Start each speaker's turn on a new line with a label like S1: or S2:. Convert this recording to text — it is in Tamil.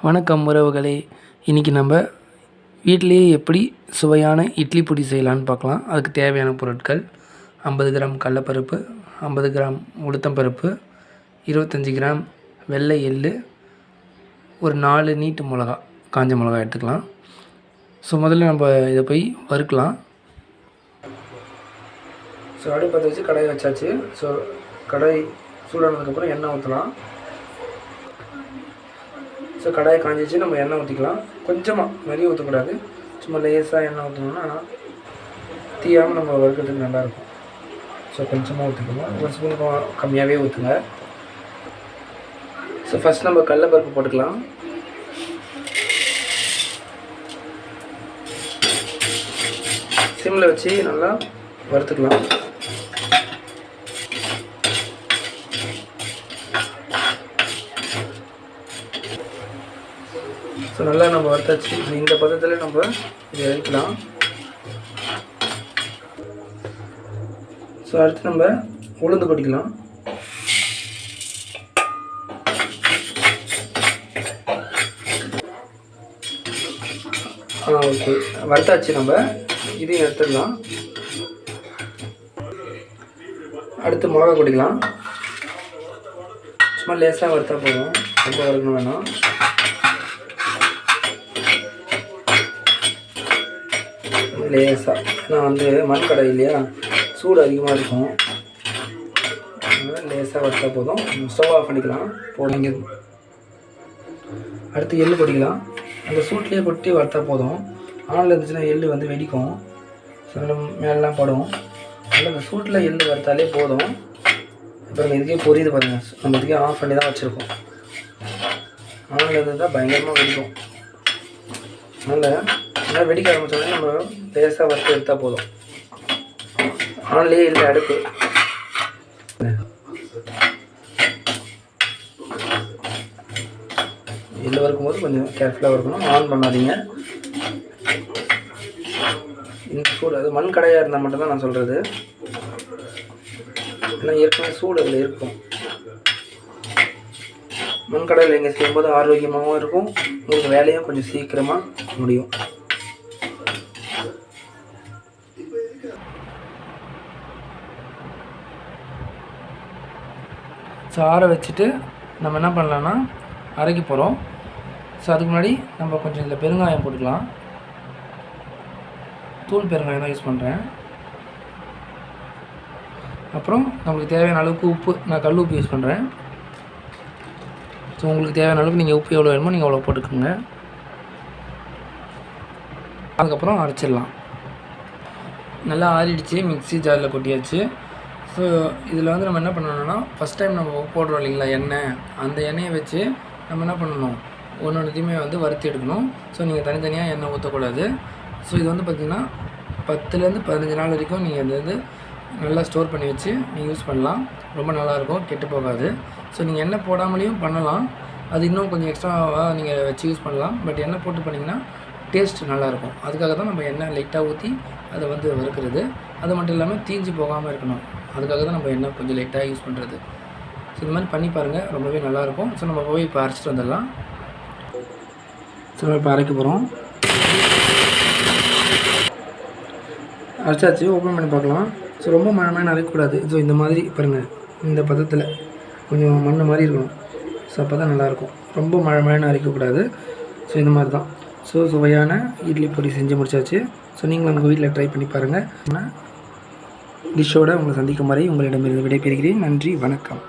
S1: வணக்கம் உறவுகளே. இன்றைக்கி நம்ம வீட்டிலேயே எப்படி சுவையான இட்லி பொடி செய்யலான்னு பார்க்கலாம். அதுக்கு தேவையான பொருட்கள் 50 கிராம் கடலப்பருப்பு, 50 கிராம் உளுத்தம்பருப்பு, 25 கிராம் வெள்ளை எள்ளு, ஒரு 4 நீட்டு மிளகா, காஞ்ச மிளகா எடுத்துக்கலாம். ஸோ முதல்ல நம்ம இதை போய் வறுக்கலாம். ஸோ அடுப்பை வச்சு கடாயை வச்சாச்சு. ஸோ கடாய் சூடானதுக்கப்புறம் எண்ணெய் ஊற்றலாம். ஸோ கடாயை காஞ்சிச்சு, நம்ம எண்ணெய் ஊற்றிக்கலாம். கொஞ்சமாக, நிறைய ஊற்றக்கூடாது, சும்மா லேசாக எண்ணெய் ஊற்றணும்னா தீயாமல் நம்ம வறுக்கிறதுக்கு நல்லாயிருக்கும். ஸோ கொஞ்சமாக ஊற்றிக்கலாம், ஒரு ஸ்பூன் கம்மியாகவே ஊற்றுங்க. ஸோ ஃபஸ்ட் நம்ம கடலப்பருப்பு போட்டுக்கலாம். சிம்மில் வச்சு நல்லா வறுத்துக்கலாம். ஸோ நல்லா நம்ம வறுத்தாச்சு. இந்த பதத்தில் நம்ம இதை இறக்கலாம். ஸோ அடுத்து நம்ம உளுந்து கொட்டிக்கலாம். ஓகே, வறுத்தாச்சு. நம்ம இதையும் எடுத்துடலாம். அடுத்து மிளகா கொட்டிக்கலாம். சும்மா லேசாக வறுத்தா போதும், ரொம்ப வறுக்கணும் வேணாம். லேசாக, ஏன்னா மண் கடாய் இல்லையா, சூடு அதிகமாக இருக்கும். லேசாக வறுத்தா போதும். ஸ்டவ் ஆஃப் பண்ணிக்கலாம். போடுங்க. அடுத்து எள்ளு கொட்டிக்கலாம். அந்த சூட்லேயே கொட்டி வறுத்தா போதும். ஆனில் இருந்துச்சுன்னா எள்ளு வெடிக்கும், சில மேலாம் படும். அதில் அந்த சூட்டில் எள்ளு வறுத்தாலே போதும். இப்போ இதுக்கே பொரியுது பாருங்கள். நம்ம இதுக்கே ஆஃப் பண்ணி தான் வச்சுருக்கோம். ஆனில் இருந்து தான் பயங்கரமாக வெடிக்கும். அதனால் வெடிக்க ஆரம்பித்தோடனே நம்ம லேசாக வறுத்து எடுத்தால் போதும். ஆன்லேயே இல்லை அடுப்பு. எள்ளு வறுக்கும்போது கொஞ்சம் கேர்ஃபுல்லாக இருக்கணும், ஆன் பண்ணாதீங்க. இந்த சூடு, அது மண் கடையாக இருந்தால் மட்டும்தான் நான் சொல்கிறது. ஏன்னா ஏற்கனவே சூடு அதில் இருக்கும். மண் கடையில் எங்கே செய்யும்போது ஆரோக்கியமாகவும் இருக்கும், உங்களுக்கு வேலையும் கொஞ்சம் சீக்கிரமாக முடியும். ஸோ ஆற வச்சுட்டு நம்ம என்ன பண்ணலான்னா அரைக்க போகிறோம். ஸோ அதுக்கு முன்னாடி நம்ம கொஞ்சம் இதில் பெருங்காயம் போட்டுக்கலாம். தூள் பெருங்காயம் தான் யூஸ் பண்ணுறேன். அப்புறம் நம்மளுக்கு தேவையான அளவுக்கு உப்பு, நான் கல் உப்பு யூஸ் பண்ணுறேன். ஸோ உங்களுக்கு தேவையான அளவுக்கு நீங்கள் உப்பு எவ்வளோ வேணுமோ நீங்கள் அவ்வளோ போட்டுக்கோங்க. அதுக்கப்புறம் அரைச்சிடலாம். நல்லா ஆறிடுச்சு, மிக்ஸி ஜாரில் கொட்டியாச்சு. ஸோ இதில் நம்ம என்ன பண்ணணும்னா, ஃபஸ்ட் டைம் நம்ம போடுறோம் இல்லைங்களா எண்ணெய், அந்த எண்ணெயை வச்சு நம்ம என்ன பண்ணணும், ஒன்றுத்தையுமே வறுத்து எடுக்கணும். ஸோ நீங்கள் தனித்தனியாக எண்ணெய் ஊற்றக்கூடாது. ஸோ இது பார்த்திங்கன்னா 10லேருந்து 15 நாள் வரைக்கும் நீங்கள் இது நல்லா ஸ்டோர் பண்ணி வச்சு நீங்கள் யூஸ் பண்ணலாம். ரொம்ப நல்லாயிருக்கும், கெட்டு போகாது. ஸோ நீங்கள் எண்ணெய் போடாமலேயும் பண்ணலாம், அது இன்னும் கொஞ்சம் எக்ஸ்ட்ராவாக நீங்கள் வச்சு யூஸ் பண்ணலாம். பட் எண்ணெய் போட்டு பண்ணிங்கன்னா டேஸ்ட் நல்லாயிருக்கும். அதுக்காக தான் நம்ம எண்ணெய் லைட்டாக ஊற்றி அதை வறுக்கிறது. அது மட்டும் இல்லாமல் தீஞ்சு போகாமல் இருக்கணும், அதுக்காக தான் நம்ம எண்ணெய் கொஞ்சம் லைட்டாக யூஸ் பண்ணுறது. ஸோ இந்த மாதிரி பண்ணி பாருங்கள், ரொம்பவே நல்லாயிருக்கும். ஸோ நம்ம போய் இப்போ அரைச்சிட்டு வந்துடலாம். ஸோ நம்ம இப்போ அரைக்க போகிறோம். அரைச்சாச்சு, ஓப்பன் பண்ணி பார்க்கலாம். ஸோ ரொம்ப மழை அரைக்கக்கூடாது. ஸோ இந்த மாதிரி பாருங்கள், இந்த பதத்தில் கொஞ்சம் மண் மாதிரி இருக்கணும். ஸோ அப்போ தான் நல்லாயிருக்கும். ரொம்ப மழைன்னு அரைக்கக்கூடாது. ஸோ இந்த மாதிரி தான். ஸோ சுவையான இட்லி பொடி செஞ்சு முடிச்சாச்சு. ஸோ நீங்களும் உங்கள் வீட்டில் ட்ரை பண்ணி பாருங்கள். டிஷ்ஷோடு உங்களை சந்திக்கும் வரை உங்களிடமிருந்து விடைபெறுகிறேன். நன்றி, வணக்கம்.